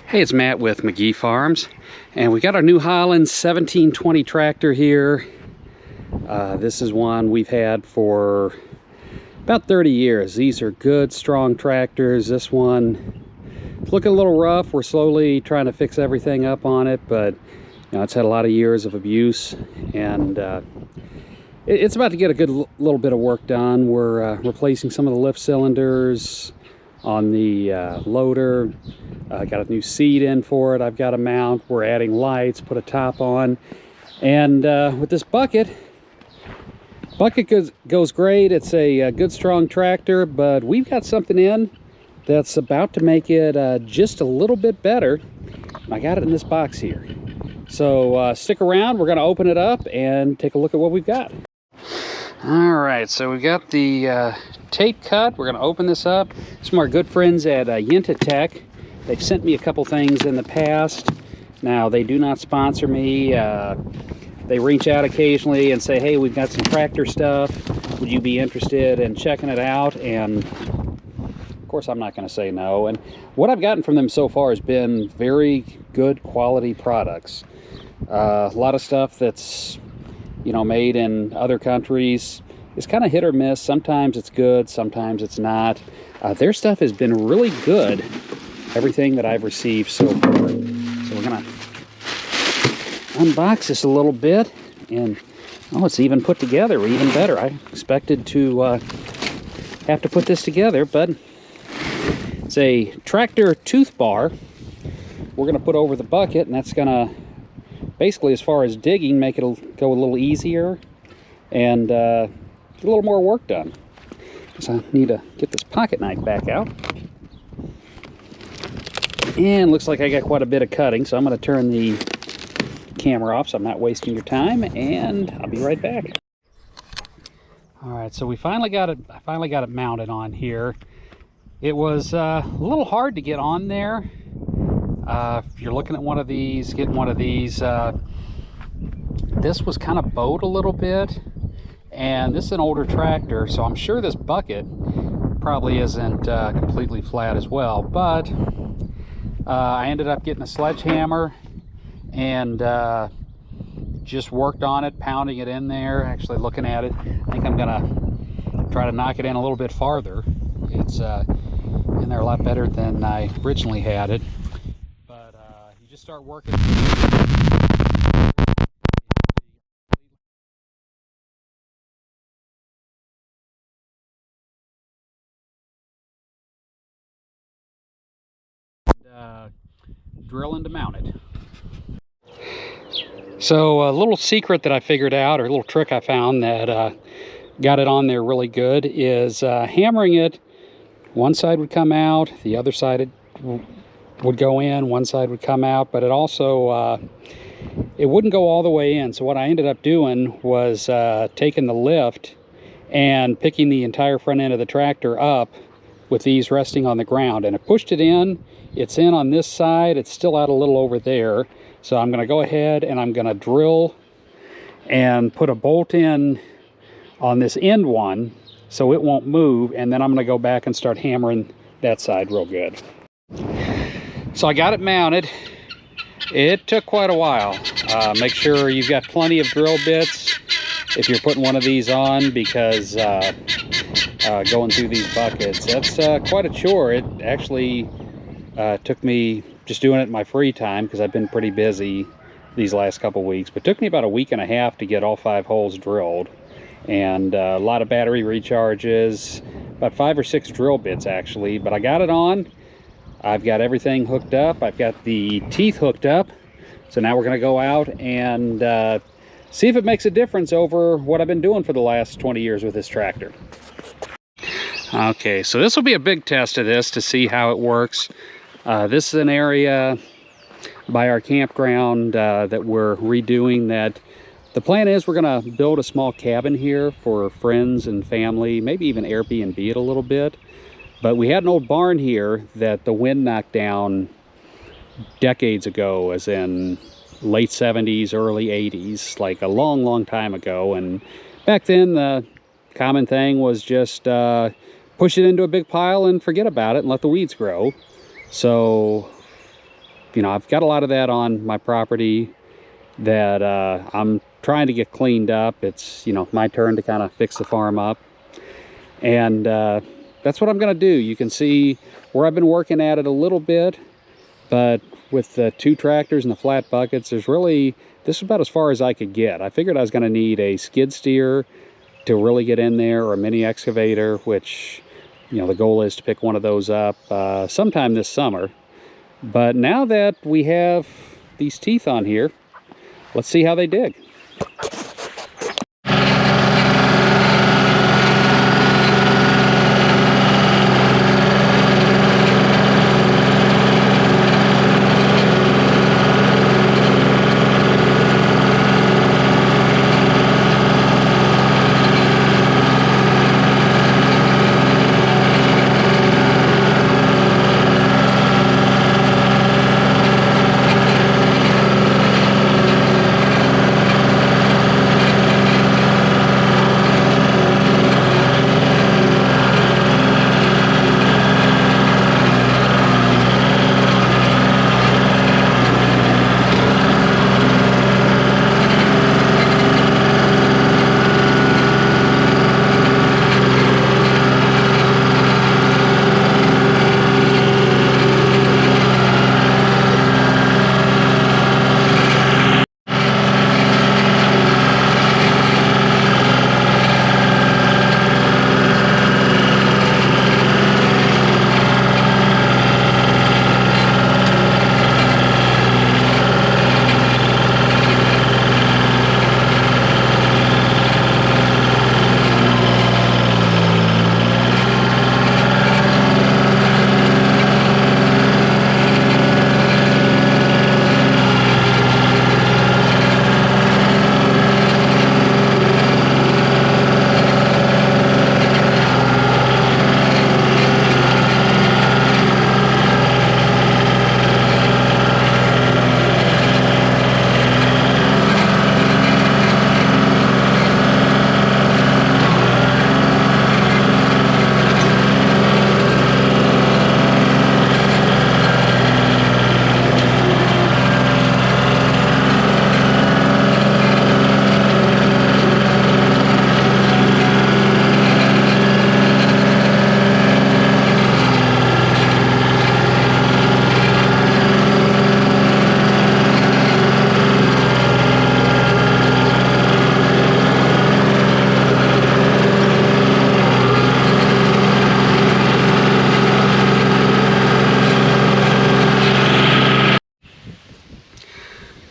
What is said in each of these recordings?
Hey, it's Matt with McGee Farms, and we got our New Holland 1720 tractor here. This is one we've had for about 30 years. These are good, strong tractors. This one is looking a little rough. We're slowly trying to fix everything up on it, but it's had a lot of years of abuse, and it's about to get a good little bit of work done. We're replacing some of the lift cylinders on the loader. Got a new seat in for it. I've got a mount. We're adding lights, put a top on, and with this bucket goes great. It's a good, strong tractor, but we've got something in that's about to make it just a little bit better. I got it in this box here, so stick around. We're going to open it up and take a look at what we've got. All right, so we've got the tape cut. We're going to open this up. Some of our good friends at Yintatech. They've sent me a couple things in the past. Now, they do not sponsor me. They reach out occasionally and say, hey, we've got some tractor stuff. Would you be interested in checking it out? And of course, I'm not going to say no. And what I've gotten from them so far has been very good quality products. A lot of stuff that's made in other countries is kind of hit or miss. Sometimes it's good, sometimes it's not. Their stuff has been really good, everything that I've received so far. So we're gonna unbox this a little bit, and it's even put together, even better. I expected to have to put this together, but it's a tractor tooth bar we're gonna put over the bucket, and that's gonna basically, as far as digging, make it go a little easier and get a little more work done. So I need to get this pocket knife back out. And looks like I got quite a bit of cutting, so I'm going to turn the camera off so I'm not wasting your time, and I'll be right back. All right, so I finally got it mounted on here. It was a little hard to get on there. If you're looking at one of these, getting one of these, this was kind of bowed a little bit, and this is an older tractor, so I'm sure this bucket probably isn't completely flat as well, but I ended up getting a sledgehammer and just worked on it, pounding it in there, actually looking at it. I think I'm gonna try to knock it in a little bit farther. It's in there a lot better than I originally had it. But you just start working. Drilling to mount it. So a little secret that I figured out, or a little trick I found that got it on there really good, is hammering it. One side would come out, the other side would go in, one side would come out, but it also it wouldn't go all the way in. So what I ended up doing was taking the lift and picking the entire front end of the tractor up with these resting on the ground, and it pushed it in. It's in on this side, it's still out a little over there. So I'm going to go ahead and I'm going to drill and put a bolt in on this end one so it won't move, and then I'm going to go back and start hammering that side real good. So I got it mounted. It took quite a while. Make sure you've got plenty of drill bits if you're putting one of these on, because going through these buckets, that's quite a chore. It actually took me, just doing it in my free time because I've been pretty busy these last couple weeks, but took me about a week and a half to get all 5 holes drilled, and a lot of battery recharges, about 5 or 6 drill bits actually. But I got it on. I've got everything hooked up. I've got the teeth hooked up. So now we're going to go out and see if it makes a difference over what I've been doing for the last 20 years with this tractor. Okay, so this will be a big test of this to see how it works. This is an area by our campground that we're redoing. That the plan is we're going to build a small cabin here for friends and family, maybe even Airbnb it a little bit. But we had an old barn here that the wind knocked down decades ago, as in late 70s, early 80s, like a long, long time ago. And back then the common thing was just push it into a big pile and forget about it and let the weeds grow. So you know, I've got a lot of that on my property that I'm trying to get cleaned up. It's, you know, my turn to kind of fix the farm up. And that's what I'm going to do. You can see where I've been working at it a little bit, but with the 2 tractors and the flat buckets, this is about as far as I could get. I figured I was going to need a skid steer to really get in there, or a mini excavator, which, you know, the goal is to pick one of those up sometime this summer. But now that we have these teeth on here, let's see how they dig.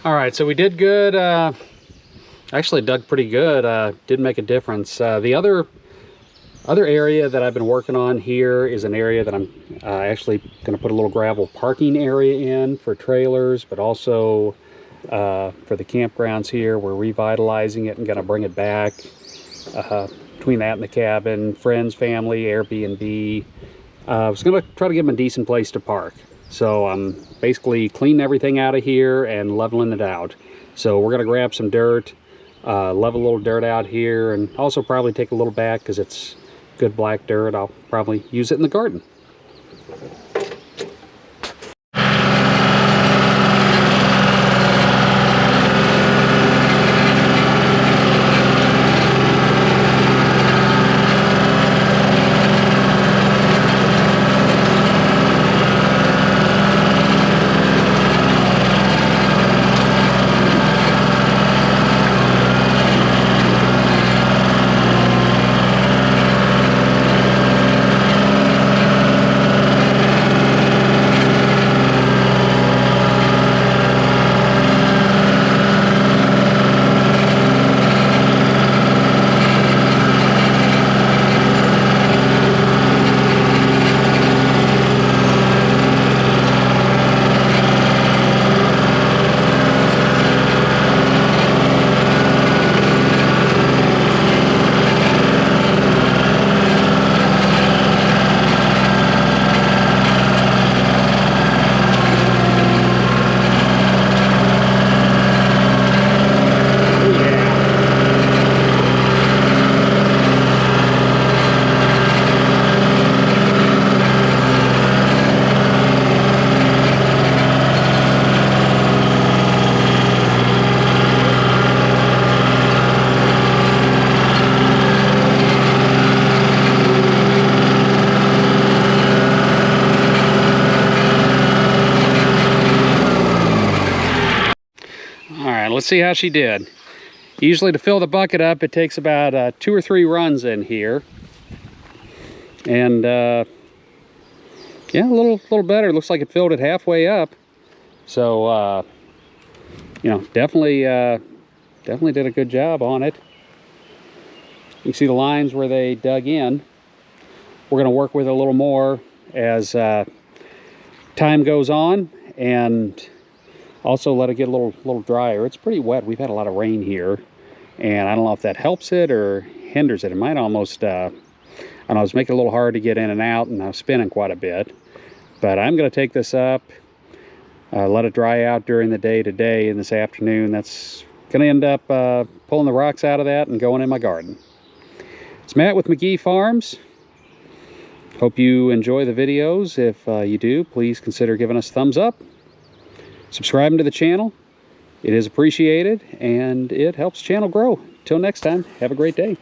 All right, so we did good. Actually dug pretty good. Did make a difference. The other area that I've been working on here is an area that I'm actually going to put a little gravel parking area in for trailers, but also for the campgrounds here. We're revitalizing it and going to bring it back. Between that and the cabin, friends, family, Airbnb. I was going to try to give them a decent place to park. So I'm basically cleaning everything out of here and leveling it out. So we're going to grab some dirt, level a little dirt out here, and also probably take a little back because it's good black dirt. I'll probably use it in the garden. right, let's see how she did. Usually to fill the bucket up, it takes about 2 or 3 runs in here. And yeah, a little better. Looks like it filled it halfway up. So, you know, definitely did a good job on it. You can see the lines where they dug in. We're going to work with it a little more as time goes on, and also let it get a little drier. It's pretty wet. We've had a lot of rain here, and I don't know if that helps it or hinders it. It might almost, I don't know, it's making it a little hard to get in and out, and I'm spinning quite a bit. But I'm going to take this up, let it dry out during the day today, and this afternoon that's going to end up pulling the rocks out of that and going in my garden. It's Matt with McGee Farms. Hope you enjoy the videos. If you do, please consider giving us a thumbs up, subscribing to the channel. It is appreciated, and it helps the channel grow. Till next time, have a great day.